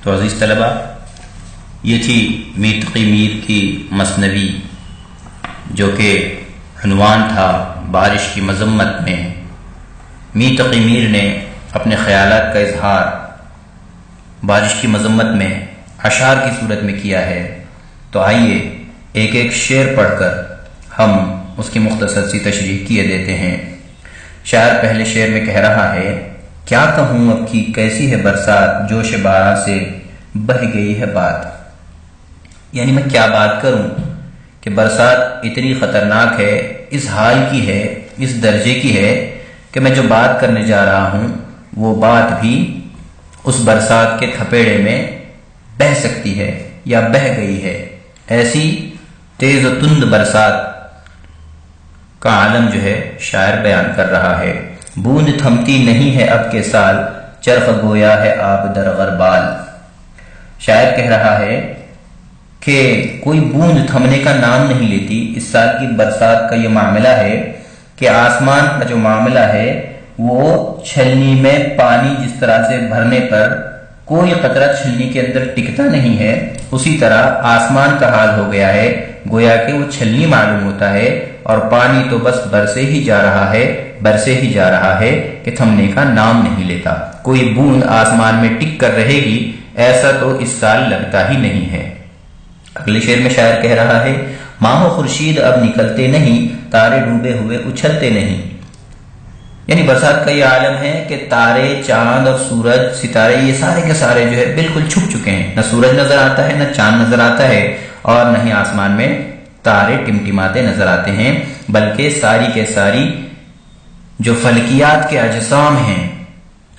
تو عزیز طلبہ، یہ تھی میر تقی میر کی مثنوی، جو کہ عنوان تھا بارش کی مذمت میں۔ میر تقی میر نے اپنے خیالات کا اظہار بارش کی مذمت میں اشعار کی صورت میں کیا ہے۔ تو آئیے ایک ایک شعر پڑھ کر ہم اس کی مختصر سی تشریح کیے دیتے ہیں۔ شاعر پہلے شعر میں کہہ رہا ہے، کیا کہوں اب کی کیسی ہے برسات، جوش بارہ سے بہ گئی ہے بات۔ یعنی میں کیا بات کروں کہ برسات اتنی خطرناک ہے، اس حال کی ہے، اس درجے کی ہے کہ میں جو بات کرنے جا رہا ہوں وہ بات بھی اس برسات کے تھپیڑے میں بہہ سکتی ہے یا بہہ گئی ہے۔ ایسی تیز و تند برسات کا عالم جو ہے شاعر بیان کر رہا ہے۔ بوند تھمتی نہیں ہے اب کے سال، چرخ گویا ہے آب در غربال۔ شاعر کہہ رہا ہے کہ کوئی بوند تھمنے کا نام نہیں لیتی۔ اس سال کی برسات کا یہ معاملہ ہے کہ آسمان کا جو معاملہ ہے وہ چھلنی میں پانی جس طرح سے بھرنے پر کوئی قطرہ چھلنی کے اندر ٹکتا نہیں ہے، اسی طرح آسمان کا حال ہو گیا ہے، گویا کہ وہ چھلنی معلوم ہوتا ہے اور پانی تو بس برسے ہی جا رہا ہے کہ تھمنے کا نام نہیں لیتا۔ کوئی بوند آسمان میں ٹک کر رہے گی ایسا تو اس سال لگتا ہی نہیں ہے۔ اگلے شعر میں شاعر کہہ رہا ہے، ماہ و خورشید اب نکلتے نہیں، تارے ڈوبے ہوئے اچھلتے نہیں۔ یعنی برسات کا یہ عالم ہے کہ تارے، چاند اور سورج، ستارے، یہ سارے کے سارے جو ہے بالکل چھپ چکے ہیں۔ نہ سورج نظر آتا ہے، نہ چاند نظر آتا ہے، اور نہ ہی آسمان میں تارے ٹمٹماتے نظر آتے ہیں، بلکہ ساری کے ساری جو فلکیات کے اجسام ہیں،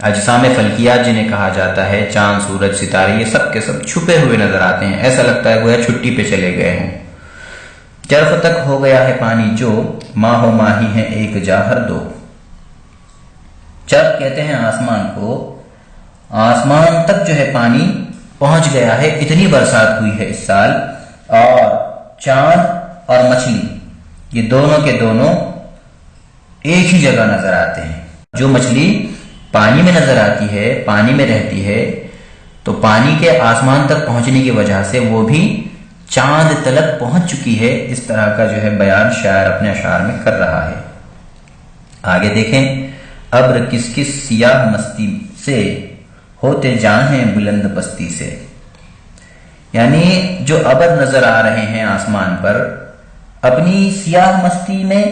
اجسام فلکیات جنہیں کہا جاتا ہے، چاند، سورج، ستارے، یہ سب کے سب چھپے ہوئے نظر آتے ہیں۔ ایسا لگتا ہے گویا چھٹی پہ چلے گئے ہوں۔ چرخ تک ہو گیا ہے پانی جو، ماہ و ماہی ہیں ایک جا ہر دو۔ چرخ کہتے ہیں آسمان کو، آسمان تک جو ہے پانی پہنچ گیا ہے، اتنی برسات ہوئی ہے اس سال۔ اور چاند اور مچھلی یہ دونوں کے دونوں ایک ہی جگہ نظر آتے ہیں۔ جو مچھلی پانی میں نظر آتی ہے، پانی میں رہتی ہے، تو پانی کے آسمان تک پہنچنے کی وجہ سے وہ بھی چاند تلک پہنچ چکی ہے۔ اس طرح کا جو ہے بیان شاعر اپنے اشعار میں کر رہا ہے۔ آگے دیکھیں، ابر کس کس سیاہ مستی سے، ہوتے جان ہیں بلند پستی سے۔ یعنی جو ابر نظر آ رہے ہیں آسمان پر، اپنی سیاہ مستی میں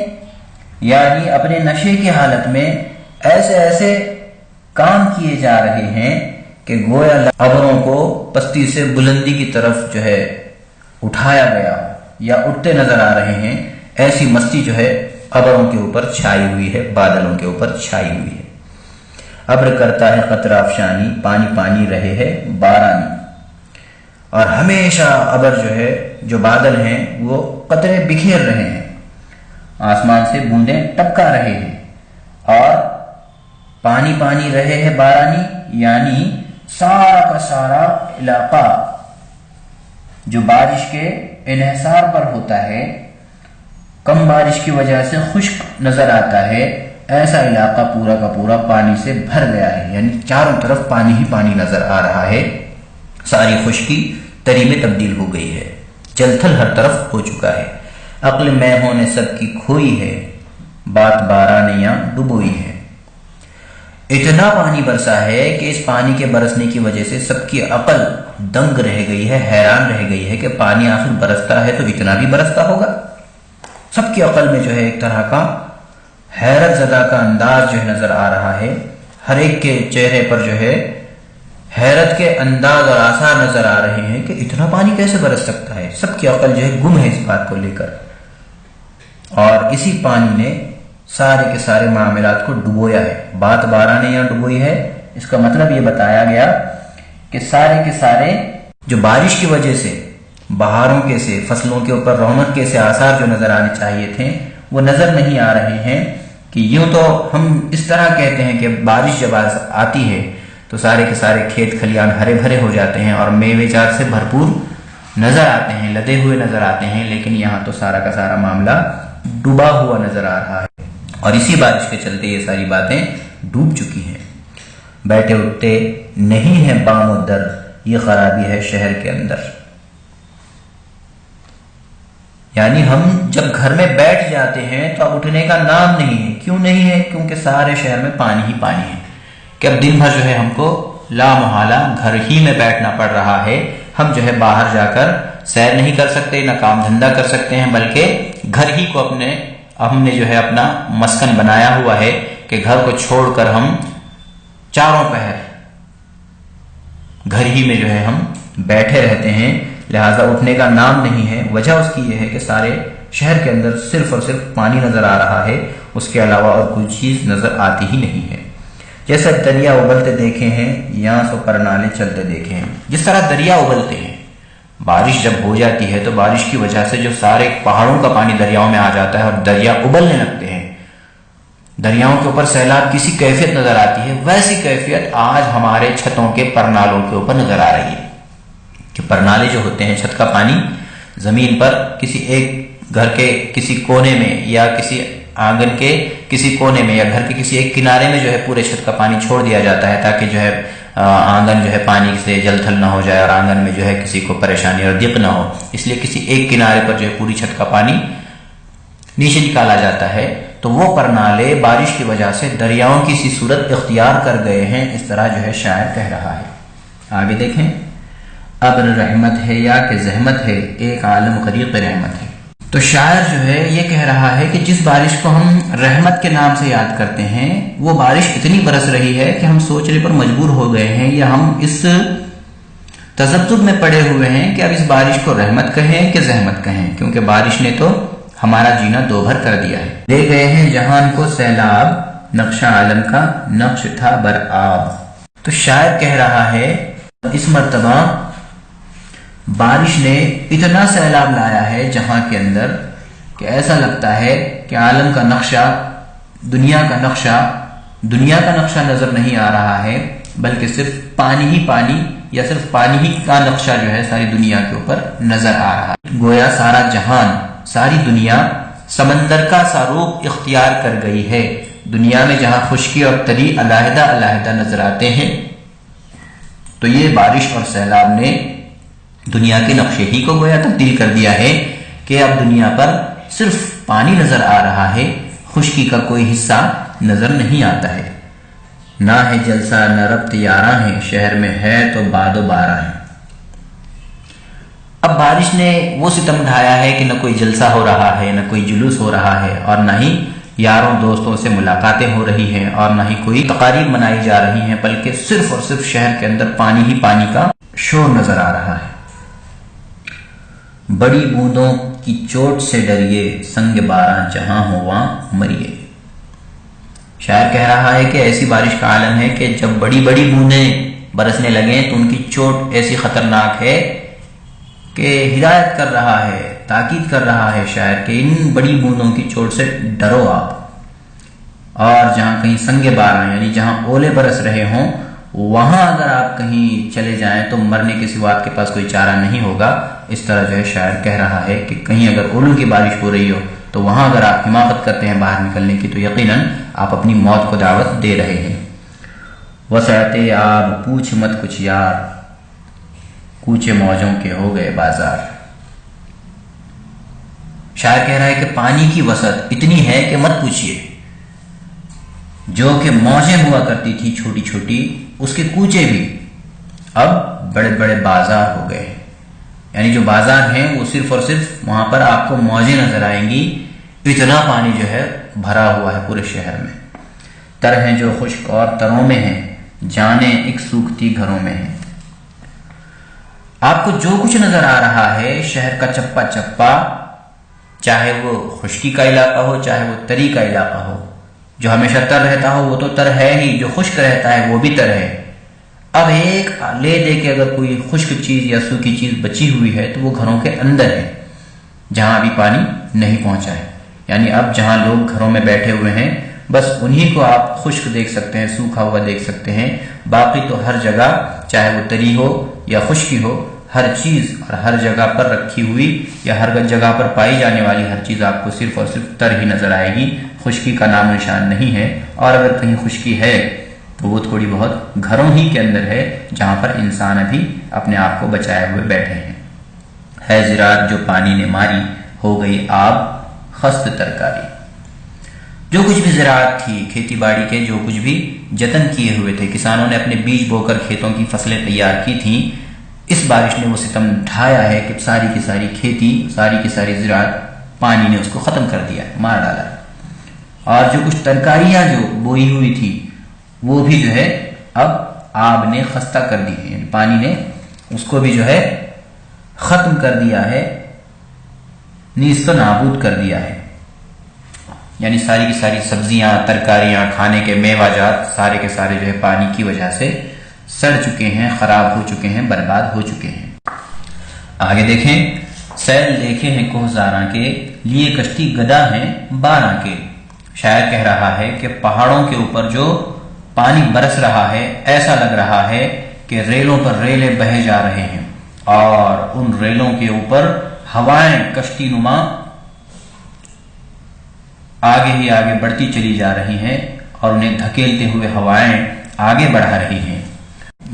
یعنی اپنے نشے کی حالت میں ایسے ایسے کام کیے جا رہے ہیں کہ گویا ابروں کو پستی سے بلندی کی طرف جو ہے اٹھایا گیا یا اٹھتے نظر آ رہے ہیں۔ ایسی مستی جو ہے ابروں کے اوپر چھائی ہوئی ہے، بادلوں کے اوپر چھائی ہوئی ہے۔ ابر کرتا ہے قطرہ افشانی، پانی پانی رہے ہے بارانی۔ اور ہمیشہ ابر جو ہے، جو بادل ہیں، وہ قطرے بکھیر رہے ہیں، آسمان سے بوندیں ٹپکا رہے ہیں، اور پانی پانی رہے ہیں بارانی، یعنی سارا کا سارا علاقہ جو بارش کے انحصار پر ہوتا ہے، کم بارش کی وجہ سے خشک نظر آتا ہے، ایسا علاقہ پورا کا پورا پانی سے بھر گیا ہے۔ یعنی چاروں طرف پانی ہی پانی نظر آ رہا ہے، ساری خشکی تری میں تبدیل ہو گئی ہے، جل تھل ہر طرف ہو چکا ہے۔ عقل میں ہونے سب کی کھوئی ہے، بات بارہ نیا ڈبوئی ہے۔ اتنا پانی برسا ہے کہ اس پانی کے برسنے کی وجہ سے سب کی عقل دنگ رہ گئی ہے، حیران رہ گئی ہے کہ پانی آخر برستا ہے تو اتنا بھی برستا ہوگا۔ سب کی عقل میں جو ہے ایک طرح کا حیرت زدہ کا انداز جو ہے نظر آ رہا ہے۔ ہر ایک کے چہرے پر جو ہے حیرت کے انداز اور آثار نظر آ رہے ہیں کہ اتنا پانی کیسے برس سکتا ہے۔ سب کی عقل جو ہے گم ہے اس بات کو لے کر، اور اسی پانی نے سارے کے سارے معاملات کو ڈبویا ہے۔ بات بارہ نے یہاں ڈبوئی ہے، اس کا مطلب یہ بتایا گیا کہ سارے کے سارے جو بارش کی وجہ سے بہاروں کے سے، فصلوں کے اوپر رونق کے سے آثار جو نظر آنے چاہیے تھے وہ نظر نہیں آ رہے ہیں۔ کہ یوں تو ہم اس طرح کہتے ہیں کہ بارش جب آتی ہے تو سارے کے سارے کھیت کھلیان ہرے بھرے ہو جاتے ہیں اور میوے جات سے بھرپور نظر آتے ہیں، لدے ہوئے نظر آتے ہیں، لیکن یہاں تو سارا کا سارا معاملہ ڈوبا ہوا نظر آ رہا ہے، اور اسی بارش کے چلتے یہ ساری باتیں ڈوب چکی ہیں۔ بیٹھے اٹھتے نہیں ہیں بام و در، یہ خرابی ہے شہر کے اندر۔ یعنی ہم جب گھر میں بیٹھ جاتے ہیں تو اب اٹھنے کا نام نہیں ہے۔ کیوں نہیں ہے؟ کیونکہ سارے شہر میں پانی ہی پانی ہے کہ اب دن بھر جو ہے ہم کو لا محالہ گھر ہی میں بیٹھنا پڑ رہا ہے۔ ہم جو ہے باہر جا کر سیر نہیں کر سکتے، نہ کام دھندا کر سکتے ہیں، بلکہ گھر ہی کو ہم نے جو ہے اپنا مسکن بنایا ہوا ہے کہ گھر کو چھوڑ کر ہم چاروں پہر گھر ہی میں جو ہے ہم بیٹھے رہتے ہیں، لہٰذا اٹھنے کا نام نہیں ہے۔ وجہ اس کی یہ ہے کہ سارے شہر کے اندر صرف اور صرف پانی نظر آ رہا ہے، اس کے علاوہ اور کوئی چیز نظر آتی ہی نہیں ہے۔ جیسے دریا ابلتے دیکھے ہیں یا سو پرنالے چلتے دیکھے ہیں، جس طرح دریا ابلتے ہیں، بارش جب ہو جاتی ہے تو بارش کی وجہ سے جو سارے پہاڑوں کا پانی دریاؤں میں آ جاتا ہے اور دریا ابلنے لگتے ہیں، دریاؤں کے اوپر سیلاب کسی کیفیت نظر آتی ہے، ویسی کیفیت آج ہمارے چھتوں کے پرنالوں کے اوپر نظر آ رہی ہے کہ پرنالے جو ہوتے ہیں، چھت کا پانی زمین پر کسی ایک گھر کے کسی کونے میں یا کسی آنگن کے کسی کونے میں یا گھر کے کسی ایک کنارے میں جو ہے پورے چھت کا پانی چھوڑ دیا جاتا ہے تاکہ جو ہے آنگن جو ہے پانی سے جل تھل نہ ہو جائے اور آنگن میں جو ہے کسی کو پریشانی اور دق نہ ہو، اس لیے کسی ایک کنارے پر جو ہے پوری چھت کا پانی نیچے نکالا جاتا ہے۔ تو وہ پرنالے بارش کی وجہ سے دریاؤں کی سی صورت اختیار کر گئے ہیں، اس طرح جو ہے شاعر کہہ رہا ہے۔ آگے دیکھیں، ابر رحمت ہے یا کہ زحمت ہے، ایک عالم غریق رحمت ہے۔ تو شاعر جو ہے یہ کہہ رہا ہے کہ جس بارش کو ہم رحمت کے نام سے یاد کرتے ہیں، وہ بارش اتنی برس رہی ہے کہ ہم سوچنے پر مجبور ہو گئے ہیں یا ہم اس تذبذب میں پڑے ہوئے ہیں کہ اب اس بارش کو رحمت کہیں کہ زحمت کہیں، کیونکہ بارش نے تو ہمارا جینا دو بھر کر دیا ہے۔ لے گئے ہیں جہان کو سیلاب، نقشہ عالم کا نقش تھا برآب۔ تو شاعر کہہ رہا ہے اس مرتبہ بارش نے اتنا سیلاب لایا ہے جہاں کے اندر کہ ایسا لگتا ہے کہ عالم کا نقشہ، دنیا کا نقشہ نظر نہیں آ رہا ہے، بلکہ صرف پانی ہی پانی یا صرف پانی ہی کا نقشہ جو ہے ساری دنیا کے اوپر نظر آ رہا ہے۔ گویا سارا جہان، ساری دنیا سمندر کا سا روپ اختیار کر گئی ہے۔ دنیا میں جہاں خشکی اور تری علیحدہ علیحدہ نظر آتے ہیں، تو یہ بارش اور سیلاب نے دنیا کے نقشے ہی کو گویا تبدیل کر دیا ہے کہ اب دنیا پر صرف پانی نظر آ رہا ہے، خشکی کا کوئی حصہ نظر نہیں آتا ہے۔ نہ ہے جلسہ نہ ربط یاراں ہے، شہر میں ہے تو باد و بارہ ہے۔ اب بارش نے وہ ستم ڈھایا ہے کہ نہ کوئی جلسہ ہو رہا ہے، نہ کوئی جلوس ہو رہا ہے، اور نہ ہی یاروں دوستوں سے ملاقاتیں ہو رہی ہیں، اور نہ ہی کوئی تقاریب منائی جا رہی ہیں، بلکہ صرف اور صرف شہر کے اندر پانی ہی پانی کا شور نظر آ رہا ہے۔ بڑی بوندوں کی چوٹ سے ڈریے، سنگ باراں جہاں ہو وہاں مریے۔ شاعر کہہ رہا ہے کہ ایسی بارش کا عالم ہے کہ جب بڑی بڑی بوندیں برسنے لگیں تو ان کی چوٹ ایسی خطرناک ہے کہ ہدایت کر رہا ہے، تاکید کر رہا ہے شاعر کہ ان بڑی بوندوں کی چوٹ سے ڈرو آپ، اور جہاں کہیں سنگ باراں یعنی جہاں اولے برس رہے ہوں وہاں اگر آپ کہیں چلے جائیں تو مرنے کے سوا آپ کے پاس کوئی چارہ نہیں ہوگا۔ اس طرح جو ہے شاعر کہہ رہا ہے کہ کہیں اگر اولوں کی بارش ہو رہی ہو تو وہاں اگر آپ حماقت کرتے ہیں باہر نکلنے کی تو یقیناً آپ اپنی موت کو دعوت دے رہے ہیں۔ وسعت آب پوچھ مت کچھ یار، کوچے موجوں کے ہو گئے بازار۔ شاعر کہہ رہا ہے کہ پانی کی وسعت اتنی ہے کہ مت پوچھئے، جو کہ موجیں ہوا کرتی تھی چھوٹی چھوٹی، اس کے کوچے بھی اب بڑے بڑے بازار ہو گئے، یعنی جو بازار ہیں وہ صرف اور صرف وہاں پر آپ کو موجیں نظر آئیں گی، اتنا پانی جو ہے بھرا ہوا ہے پورے شہر میں۔ تر ہیں جو خشک اور تروں میں ہیں، جانیں ایک سوکھتی گھروں میں ہیں۔ آپ کو جو کچھ نظر آ رہا ہے شہر کا چپا چپا، چاہے وہ خشکی کا علاقہ ہو چاہے وہ تری کا علاقہ ہو، جو ہمیشہ تر رہتا ہو وہ تو تر ہے ہی، جو خشک رہتا ہے وہ بھی تر ہے۔ اب ایک لے دے کے اگر کوئی خشک چیز یا سوکھی چیز بچی ہوئی ہے تو وہ گھروں کے اندر ہے جہاں ابھی پانی نہیں پہنچا ہے، یعنی اب جہاں لوگ گھروں میں بیٹھے ہوئے ہیں بس انہی کو آپ خشک دیکھ سکتے ہیں، سوکھا ہوا دیکھ سکتے ہیں، باقی تو ہر جگہ چاہے وہ تری ہو یا خشکی ہو، ہر چیز اور ہر جگہ پر رکھی ہوئی یا ہر جگہ پر پائی جانے والی ہر چیز آپ کو صرف اور صرف تر ہی نظر آئے گی، خشکی کا نام نشان نہیں ہے۔ اور اگر کہیں خشکی ہے تو وہ تھوڑی بہت گھروں ہی کے اندر ہے جہاں پر انسان ابھی اپنے آپ کو بچائے ہوئے بیٹھے ہیں۔ ہے زراعت جو پانی نے ماری، ہو گئی آب خست ترکاری۔ جو کچھ بھی زراعت تھی، کھیتی باڑی کے جو کچھ بھی جتن کیے ہوئے تھے، کسانوں نے اپنے بیج بو کر کھیتوں کی فصلیں تیار کی تھیں، اس بارش نے وہ ستم ڈھایا ہے کہ ساری کی ساری کھیتی، ساری کی ساری زراعت پانی نے اس کو ختم کر دیا، مار ڈالا۔ اور جو کچھ ترکاریاں جو بوئی ہوئی تھی وہ بھی جو ہے اب آب نے خستہ کر دی ہے، پانی نے اس کو بھی جو ہے ختم کر دیا ہے، نیست و نابود کر دیا ہے۔ یعنی ساری کی ساری سبزیاں، ترکاریاں، کھانے کے میوہ جات سارے کے سارے جو ہے پانی کی وجہ سے سڑ چکے ہیں، خراب ہو چکے ہیں، برباد ہو چکے ہیں۔ آگے دیکھیں، سیل دیکھے ہیں کوہزاراں کے، لیے کشتی گدا ہیں باراں کے۔ شاعر کہہ رہا ہے کہ پہاڑوں کے اوپر جو پانی برس رہا ہے، ایسا لگ رہا ہے کہ ریلوں پر ریلیں بہے جا رہے ہیں، اور ان ریلوں کے اوپر ہوائیں کشتی نما آگے ہی آگے بڑھتی چلی جا رہی ہیں، اور انہیں دھکیلتے ہوئے ہوائیں آگے بڑھا رہی ہیں۔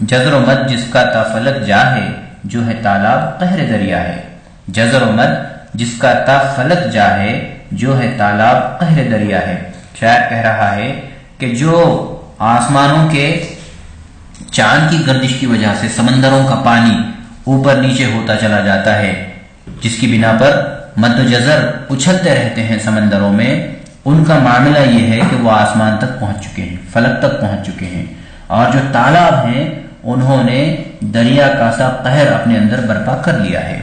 جزر و مد جس کا تا فلک جا ہے، جو ہے تالاب قہر دریا ہے۔ جزر و مد جس کا تا فلک جا ہے، جو ہے تالاب قہر دریا ہے۔ شاعر کہہ رہا ہے کہ جو آسمانوں کے چاند کی گردش کی وجہ سے سمندروں کا پانی اوپر نیچے ہوتا چلا جاتا ہے، جس کی بنا پر مد و جزر اچھلتے رہتے ہیں سمندروں میں، ان کا معاملہ یہ ہے کہ وہ آسمان تک پہنچ چکے ہیں، فلک تک پہنچ چکے ہیں، اور جو تالاب ہیں انہوں نے دریا کا سا قہر اپنے اندر برپا کر لیا ہے۔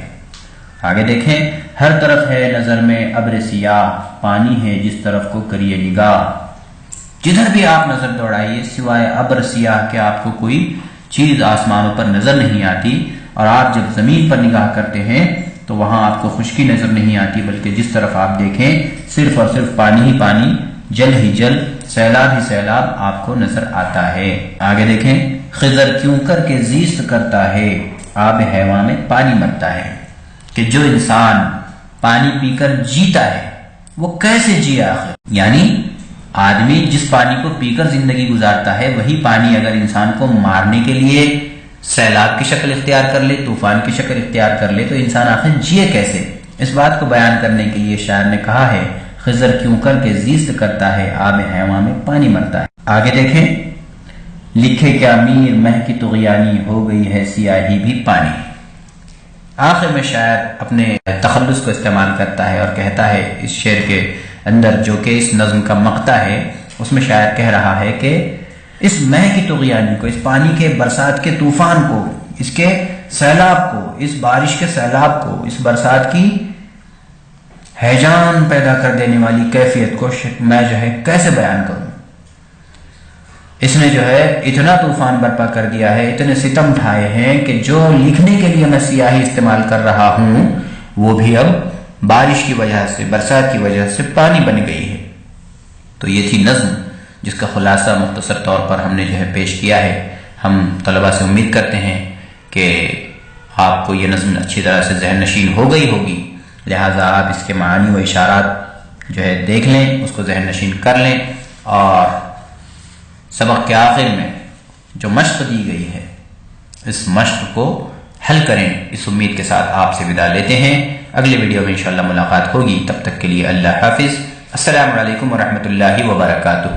آگے دیکھیں، ہر طرف ہے نظر میں ابر سیاہ، پانی ہے جس طرف کو کریے نگاہ۔ جدھر بھی آپ نظر دوڑائیے سوائے ابر سیاہ کے آپ کو کوئی چیز آسمانوں پر نظر نہیں آتی، اور آپ جب زمین پر نگاہ کرتے ہیں تو وہاں آپ کو خشکی نظر نہیں آتی، بلکہ جس طرف آپ دیکھیں صرف اور صرف پانی ہی پانی، جل ہی جل، سیلاب ہی سیلاب آپ کو نظر آتا ہے۔ آگے دیکھیں، خضر کیوں کر کے زیست کرتا ہے، آب حیواں میں پانی مرتا ہے۔ کہ جو انسان پانی پی کر جیتا ہے وہ کیسے جیا آخر؟ یعنی آدمی جس پانی کو پی کر زندگی گزارتا ہے، وہی پانی اگر انسان کو مارنے کے لیے سیلاب کی شکل اختیار کر لے، طوفان کی شکل اختیار کر لے، تو انسان آخر جیے کیسے؟ اس بات کو بیان کرنے کے لیے شاعر نے کہا ہے، خضر کیوں کر کے زیست کرتا ہے، آب حیواں میں پانی مرتا ہے۔ آگے دیکھیں، لکھے کیا میر مہ کی طغیانی، ہو گئی ہے سیاہی بھی پانی۔ آخر میں شاعر اپنے تخلص کو استعمال کرتا ہے اور کہتا ہے اس شعر کے اندر، جو کہ اس نظم کا مقطع ہے، اس میں شاعر کہہ رہا ہے کہ اس مہ کی طغیانی کو، اس پانی کے برسات کے طوفان کو، اس کے سیلاب کو، اس بارش کے سیلاب کو، اس برسات کی ہیجان پیدا کر دینے والی کیفیت کو میں جو ہے کیسے بیان کروں؟ اس نے جو ہے اتنا طوفان برپا کر دیا ہے، اتنے ستم ڈھائے ہیں کہ جو لکھنے کے لیے میں سیاہی استعمال کر رہا ہوں وہ بھی اب بارش کی وجہ سے، برسات کی وجہ سے پانی بن گئی ہے۔ تو یہ تھی نظم جس کا خلاصہ مختصر طور پر ہم نے جو ہے پیش کیا ہے۔ ہم طلباء سے امید کرتے ہیں کہ آپ کو یہ نظم اچھی طرح سے ذہن نشین ہو گئی ہوگی، لہٰذا آپ اس کے معانی و اشارات جو ہے دیکھ لیں، اس کو ذہن نشین کر لیں، اور سبق کے آخر میں جو مشق دی گئی ہے اس مشق کو حل کریں، اس امید کے ساتھ آپ سے ودا لیتے ہیں۔ اگلے ویڈیو میں انشاءاللہ ملاقات ہوگی، تب تک کے لیے اللہ حافظ۔ السلام علیکم ورحمۃ اللہ وبرکاتہ۔